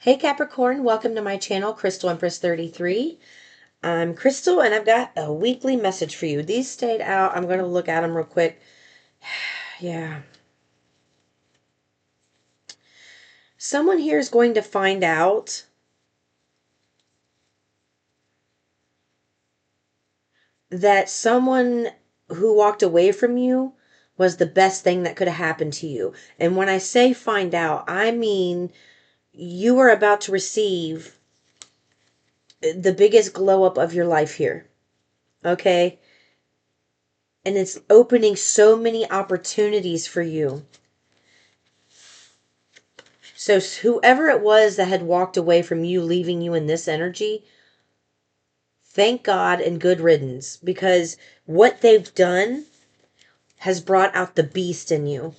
Hey Capricorn, welcome to my channel, Crystal Empress 33. I'm Crystal and I've got a weekly message for you. These stayed out. I'm going to look at them real quick. Yeah. Someone here is going to find out that someone who walked away from you was the best thing that could have happened to you. And when I say find out, I mean you are about to receive the biggest glow up of your life here. Okay? And it's opening so many opportunities for you. So whoever it was that had walked away from you, leaving you in this energy, thank God and good riddance, because what they've done has brought out the beast in you.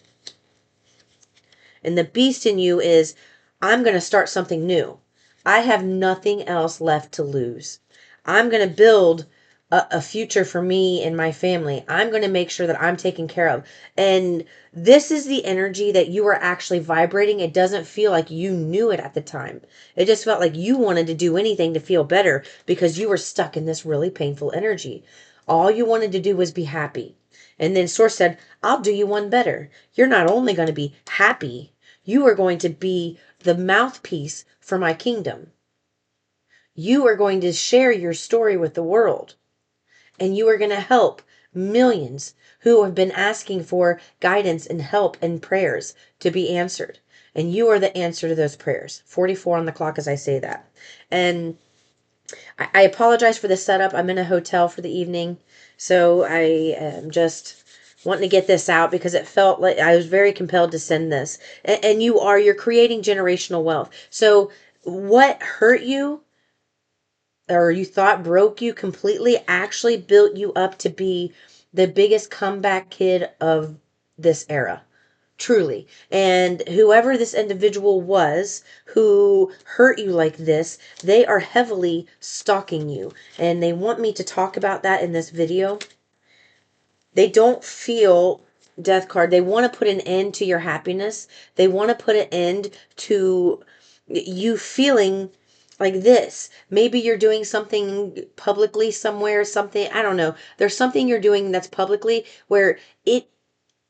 And the beast in you is, I'm going to start something new. I have nothing else left to lose. I'm going to build a future for me and my family. I'm going to make sure that I'm taken care of. And this is the energy that you are actually vibrating. It doesn't feel like you knew it at the time. It just felt like you wanted to do anything to feel better because you were stuck in this really painful energy. All you wanted to do was be happy. And then Source said, I'll do you one better. You're not only going to be happy, you are going to be the mouthpiece for my kingdom. You are going to share your story with the world. And you are going to help millions who have been asking for guidance and help and prayers to be answered. And you are the answer to those prayers. 44 on the clock as I say that. And I apologize for the setup. I'm in a hotel for the evening. So I am just wanting to get this out because it felt like I was very compelled to send this. And you're creating generational wealth. So what hurt you or you thought broke you completely actually built you up to be the biggest comeback kid of this era. Truly. And whoever this individual was who hurt you like this, they are heavily stalking you. And they want me to talk about that in this video. They don't feel, death card, they want to put an end to your happiness. They want to put an end to you feeling like this. Maybe you're doing something publicly somewhere, something, I don't know. There's something you're doing that's publicly where it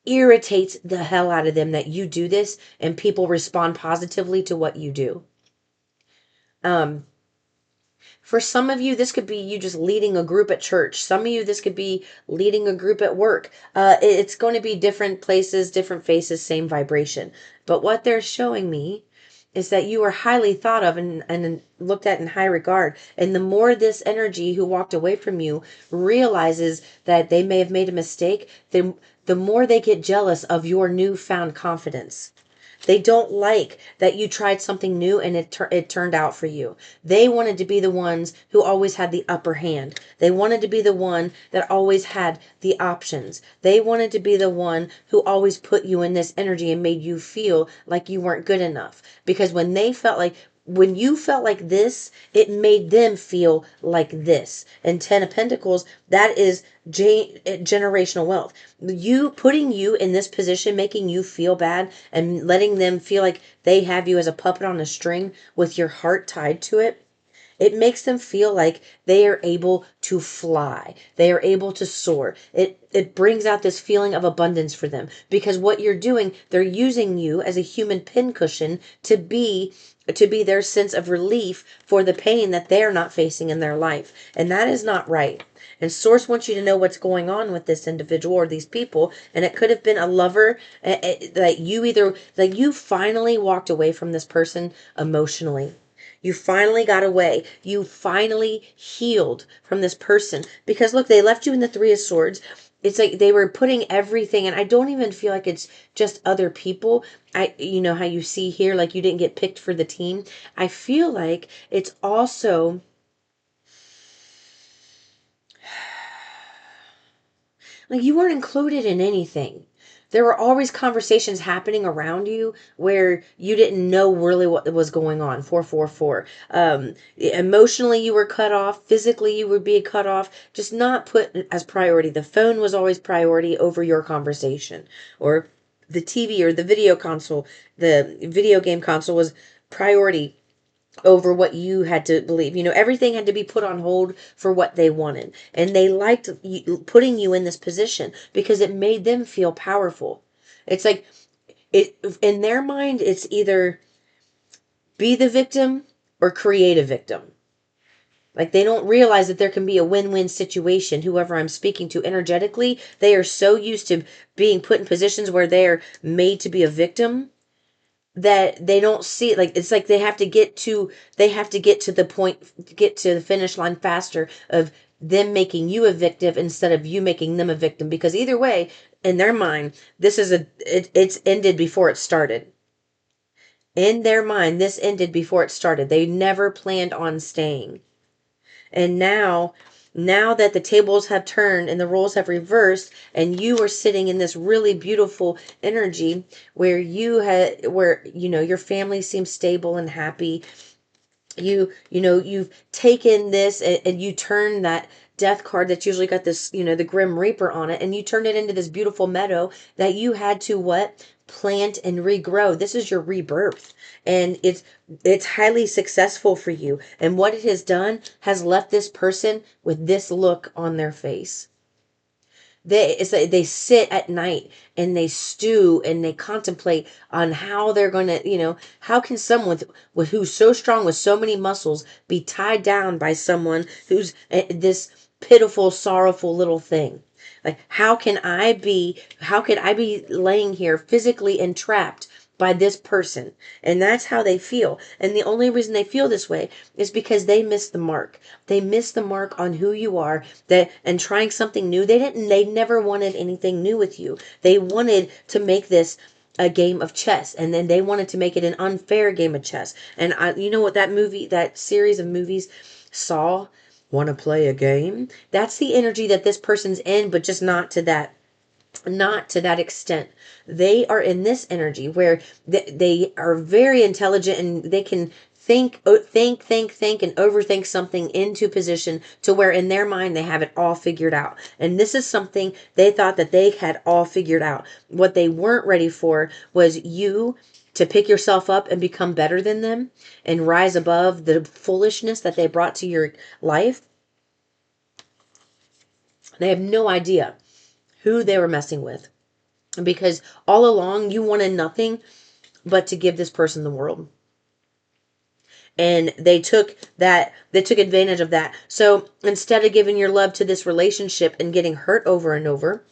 irritates the hell out of them that you do this and people respond positively to what you do. For some of you, this could be you just leading a group at church. Some of you, this could be leading a group at work. It's going to be different places, different faces, same vibration. But what they're showing me is that you are highly thought of and looked at in high regard. And the more this energy who walked away from you realizes that they may have made a mistake, the more they get jealous of your newfound confidence. They don't like that you tried something new and it turned out for you. They wanted to be the ones who always had the upper hand. They wanted to be the one that always had the options. They wanted to be the one who always put you in this energy and made you feel like you weren't good enough. Because when you felt like this, it made them feel like this. And 10 of Pentacles, that is generational wealth. You putting you in this position, making you feel bad and letting them feel like they have you as a puppet on a string with your heart tied to it. It makes them feel like they are able to fly. They are able to soar. It brings out this feeling of abundance for them because what you're doing, they're using you as a human pincushion to be their sense of relief for the pain that they're not facing in their life. And that is not right. And Source wants you to know what's going on with this individual or these people. And it could have been a lover that you finally walked away from this person emotionally. You finally got away. You finally healed from this person. Because look, they left you in the Three of Swords. It's like they were putting everything, and I don't even feel like it's just other people. You know how you see here, like you didn't get picked for the team. I feel like it's also like you weren't included in anything. There were always conversations happening around you where you didn't know really what was going on. 444. Emotionally, you were cut off. Physically, you were being cut off. Just not put as priority. The phone was always priority over your conversation. Or the TV or the video console, the video game console was priority over what you had to believe. Everything had to be put on hold for what they wanted. And they liked putting you in this position because it made them feel powerful. It's like, in their mind, it's either be the victim or create a victim. Like, they don't realize that there can be a win-win situation. Whoever I'm speaking to energetically, they are so used to being put in positions where they're made to be a victim that they don't see it. Like, it's like they have to get to the point, get to the finish line faster of them making you a victim instead of you making them a victim, because either way, in their mind, it's ended before it started. In their mind, this ended before it started. They never planned on staying. And now that the tables have turned and the roles have reversed, and you are sitting in this really beautiful energy where your family seems stable and happy. You've taken this, and you turn that death card that's usually got this, the grim reaper on it, and you turn it into this beautiful meadow that you had to what? Plant and regrow. This is your rebirth, and it's highly successful for you. And what it has done has left this person with this look on their face. It's like they sit at night and they stew and they contemplate on how they're going to, how can someone who's so strong with so many muscles be tied down by someone who's this pitiful, sorrowful little thing? Like, how could I be laying here physically entrapped by this person? And that's how they feel. And the only reason they feel this way is because they missed the mark. They missed the mark on who you are, that and trying something new. They never wanted anything new with you. They wanted to make this a game of chess, and then they wanted to make it an unfair game of chess. And you know what that series of movies, Saw, want to play a game? That's the energy that this person's in, but just not to that extent. They are in this energy where they are very intelligent, and they can think, and overthink something into position to where in their mind they have it all figured out. And this is something they thought that they had all figured out. What they weren't ready for was you to pick yourself up and become better than them and rise above the foolishness that they brought to your life. They have no idea who they were messing with, because all along you wanted nothing but to give this person the world. And they took advantage of that. So instead of giving your love to this relationship and getting hurt over and over,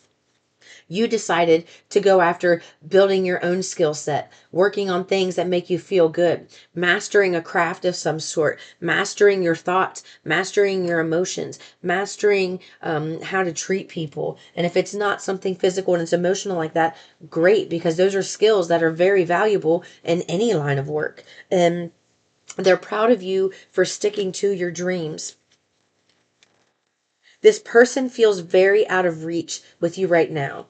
you decided to go after building your own skill set, working on things that make you feel good, mastering a craft of some sort, mastering your thoughts, mastering your emotions, mastering how to treat people. And if it's not something physical and it's emotional like that, great, because those are skills that are very valuable in any line of work. And they're proud of you for sticking to your dreams. This person feels very out of reach with you right now.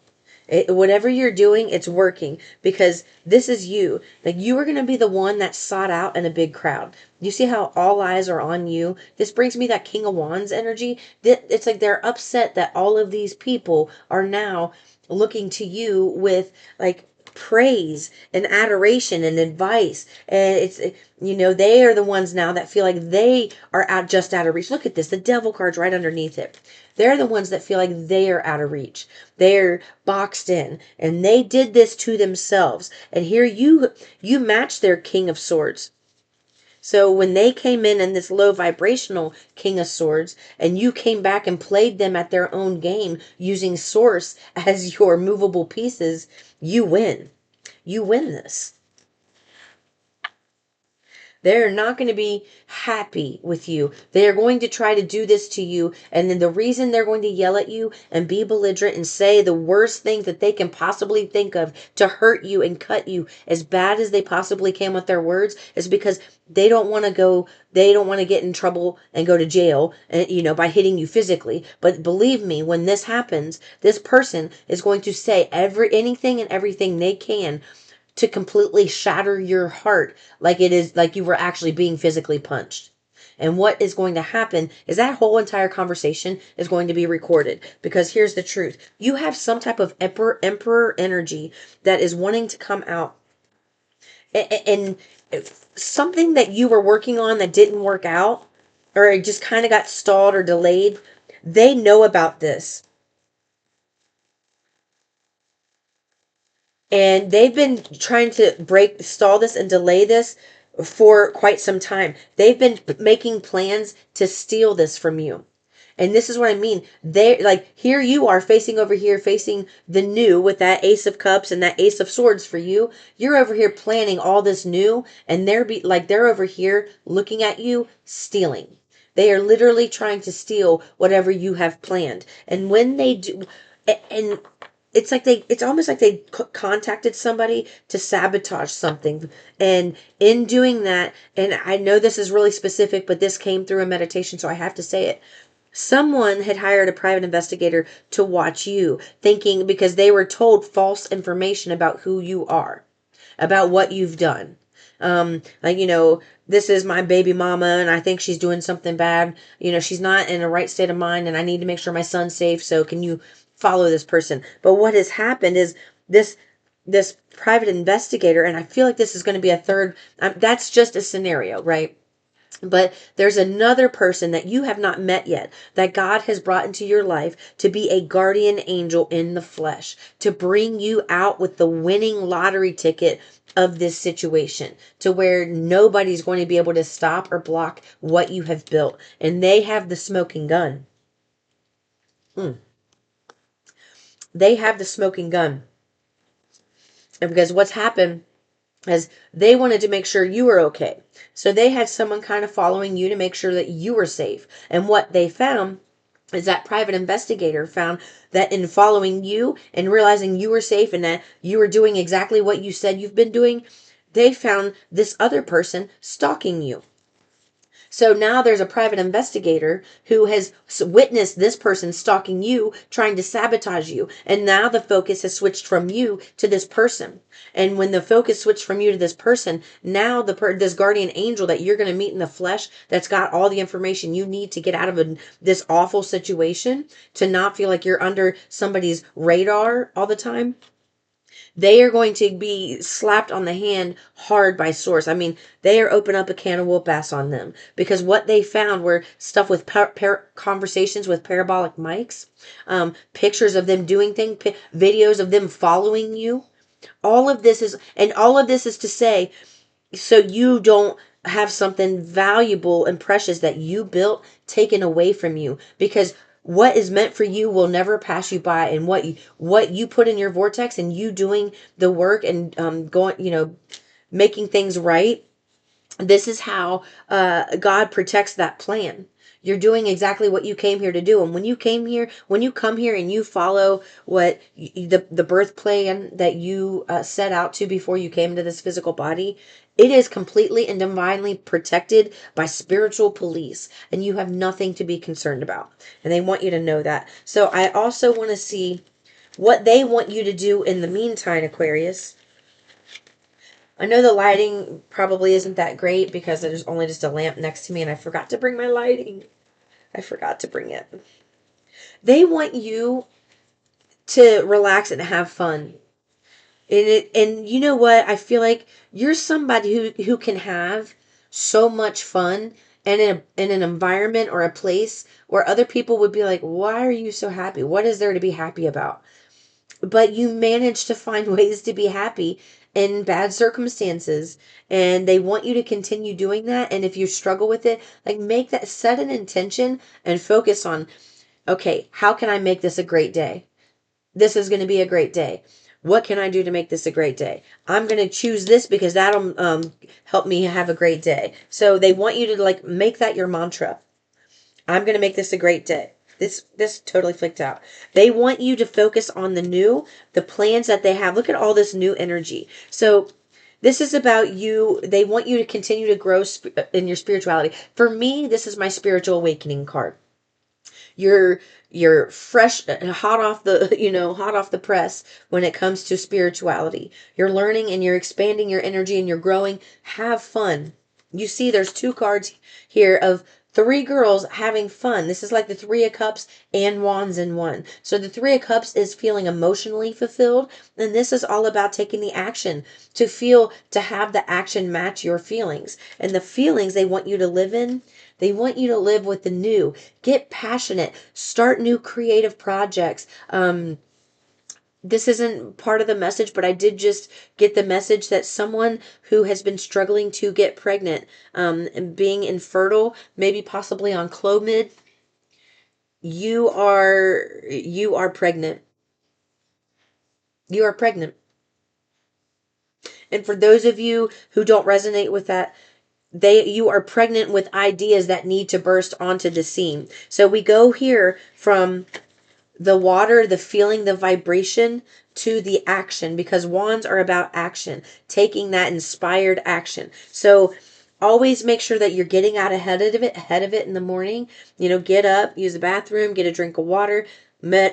Whatever you're doing, it's working, because this is you. Like, you are going to be the one that's sought out in a big crowd. You see how all eyes are on you? This brings me that King of Wands energy. It's like they're upset that all of these people are now looking to you with, like, praise and adoration and advice. And they are the ones now that feel like they are just out of reach. Look at this, the devil card's right underneath it. They're the ones that feel like they are out of reach. They're boxed in, and they did this to themselves. And here you match their King of Swords. So when they came in this low vibrational King of Swords, and you came back and played them at their own game using Source as your movable pieces, you win. You win this. They're not going to be happy with you. They are going to try to do this to you. And then the reason they're going to yell at you and be belligerent and say the worst things that they can possibly think of to hurt you and cut you as bad as they possibly can with their words is because they don't want to get in trouble and go to jail, by hitting you physically. But believe me, when this happens, this person is going to say anything and everything they can to completely shatter your heart, like it is like you were actually being physically punched. And what is going to happen is that whole entire conversation is going to be recorded, because here's the truth. You have some type of emperor energy that is wanting to come out and if something that you were working on that didn't work out, or it just kind of got stalled or delayed, they know about this. And they've been trying to stall this and delay this for quite some time. They've been making plans to steal this from you. And this is what I mean. They like, here you are facing over here, facing the new with that Ace of Cups and that Ace of Swords for you. You're over here planning all this new, and they're over here looking at you, stealing. They are literally trying to steal whatever you have planned. And when they do, and it's almost like they contacted somebody to sabotage something. And in doing that, and I know this is really specific, but this came through a meditation, so I have to say it. Someone had hired a private investigator to watch you, thinking because they were told false information about who you are, about what you've done. Like, this is my baby mama and I think she's doing something bad. She's not in a right state of mind and I need to make sure my son's safe. So can you follow this person? But what has happened is this private investigator, and I feel like this is going to be a third, that's just a scenario, right? But there's another person that you have not met yet that God has brought into your life to be a guardian angel in the flesh, to bring you out with the winning lottery ticket of this situation, to where nobody's going to be able to stop or block what you have built. And they have the smoking gun. They have the smoking gun. And because what's happened is they wanted to make sure you were okay. So they had someone kind of following you to make sure that you were safe. And what they found is that private investigator found that in following you and realizing you were safe and that you were doing exactly what you said you've been doing, they found this other person stalking you. So now there's a private investigator who has witnessed this person stalking you, trying to sabotage you. And now the focus has switched from you to this person. And when the focus switched from you to this person, now this guardian angel that you're going to meet in the flesh, that's got all the information you need to get out of this awful situation, to not feel like you're under somebody's radar all the time, they are going to be slapped on the hand hard by source. I mean, they are open up a can of whoop ass on them, because what they found were stuff with conversations with parabolic mics, pictures of them doing things, videos of them following you. All of this is to say, so you don't have something valuable and precious that you built taken away from you, because what is meant for you will never pass you by. And what you put in your vortex, and you doing the work and going, making things right, this is how God protects that plan. You're doing exactly what you came here to do. And when you come here and you follow what the birth plan that you set out to before you came to this physical body, it is completely and divinely protected by spiritual police, and you have nothing to be concerned about. And they want you to know that. So I also want to see what they want you to do in the meantime, Aquarius. I know the lighting probably isn't that great because there's only just a lamp next to me and I forgot to bring my lighting. I forgot to bring it. They want you to relax and have fun. And you know what? I feel like you're somebody who can have so much fun and in an environment or a place where other people would be like, "Why are you so happy? What is there to be happy about?" But you manage to find ways to be happy in bad circumstances, and they want you to continue doing that. And if you struggle with it, like, set an intention and focus on, okay, how can I make this a great day? This is going to be a great day. What can I do to make this a great day? I'm going to choose this because that'll help me have a great day. So they want you to make that your mantra. I'm going to make this a great day. This totally flicked out. They want you to focus on the new, the plans that they have. Look at all this new energy. So this is about you. They want you to continue to grow in your spirituality. For me, this is my spiritual awakening card. You're fresh, hot off the hot off the press when it comes to spirituality. You're learning and you're expanding your energy and you're growing. Have fun. You see, there's two cards here of three girls having fun. This is like the Three of Cups and Wands in one. So the Three of Cups is feeling emotionally fulfilled, and this is all about taking the action to feel, to have the action match your feelings. And the feelings they want you to live in, they want you to live with the new. Get passionate. Start new creative projects. This isn't part of the message, but I did just get the message that someone who has been struggling to get pregnant, and being infertile, maybe possibly on Clomid, you are pregnant. You are pregnant. And for those of you who don't resonate with that, you are pregnant with ideas that need to burst onto the scene. So we go here from the water, the feeling, the vibration, to the action, because wands are about action, taking that inspired action. So always make sure that you're getting out ahead of it in the morning. Get up, use the bathroom, get a drink of water,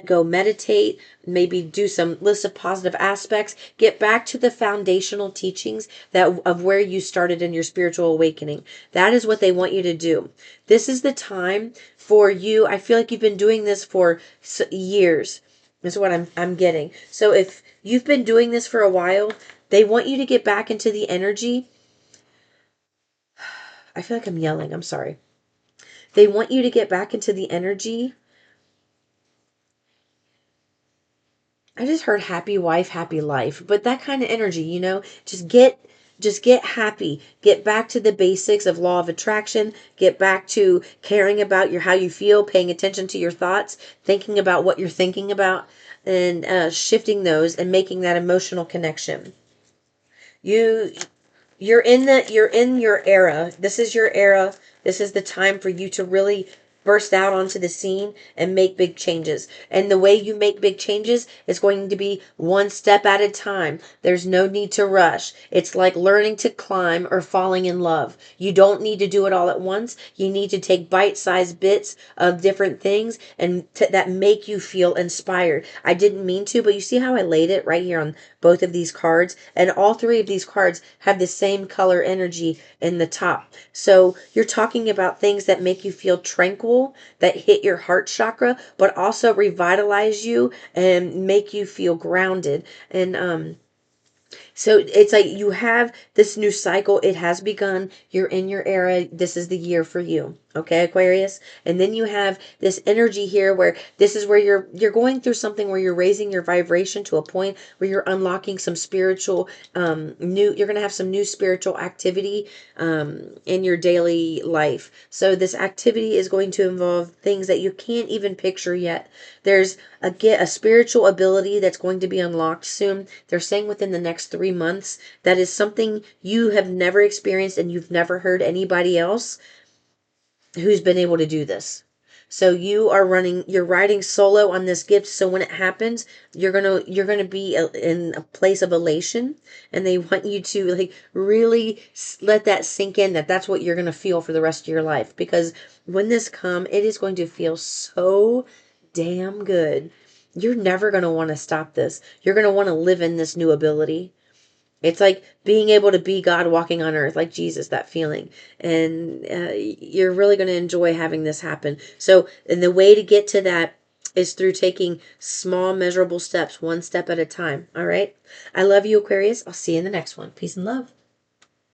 go meditate, maybe do some list of positive aspects, get back to the foundational teachings that of where you started in your spiritual awakening. That is what they want you to do. This is the time for you. I feel like you've been doing this for years. Is what I'm getting. So if you've been doing this for a while, they want you to get back into the energy. I feel like I'm yelling. I'm sorry. They want you to get back into the energy. I just heard happy wife, happy life, but that kind of energy, just get happy. Get back to the basics of law of attraction. Get back to caring about how you feel, paying attention to your thoughts, thinking about what you're thinking about, and shifting those and making that emotional connection. You you're in your era. This is your era. This is the time for you to really burst out onto the scene and make big changes. And the way you make big changes is going to be one step at a time. There's no need to rush. It's like learning to climb or falling in love. You don't need to do it all at once. You need to take bite-sized bits of different things and that make you feel inspired. I didn't mean to, but you see how I laid it right here on both of these cards, and all three of these cards have the same color energy in the top. So you're talking about things that make you feel tranquil, that hit your heart chakra, but also revitalize you and make you feel grounded. And so it's like you have this new cycle. It has begun. You're in your era. This is the year for you. Okay, Aquarius. And then you have this energy here where this is where you're going through something where you're raising your vibration to a point where you're unlocking some spiritual you're going to have some new spiritual activity in your daily life. So this activity is going to involve things that you can't even picture yet. There's a spiritual ability that's going to be unlocked soon. They're saying within the next 3 months. That is something you have never experienced, and you've never heard anybody else who's been able to do this. So you're riding solo on this gift. So when it happens, you're gonna be in a place of elation, and they want you to like really let that sink in. That's what you're gonna feel for the rest of your life. Because when this comes, it is going to feel so damn good. You're never gonna want to stop this. You're gonna want to live in this new ability. It's like being able to be God walking on earth, like Jesus, that feeling. And you're really going to enjoy having this happen. So, and the way to get to that is through taking small, measurable steps, one step at a time. All right. I love you, Aquarius. I'll see you in the next one. Peace and love.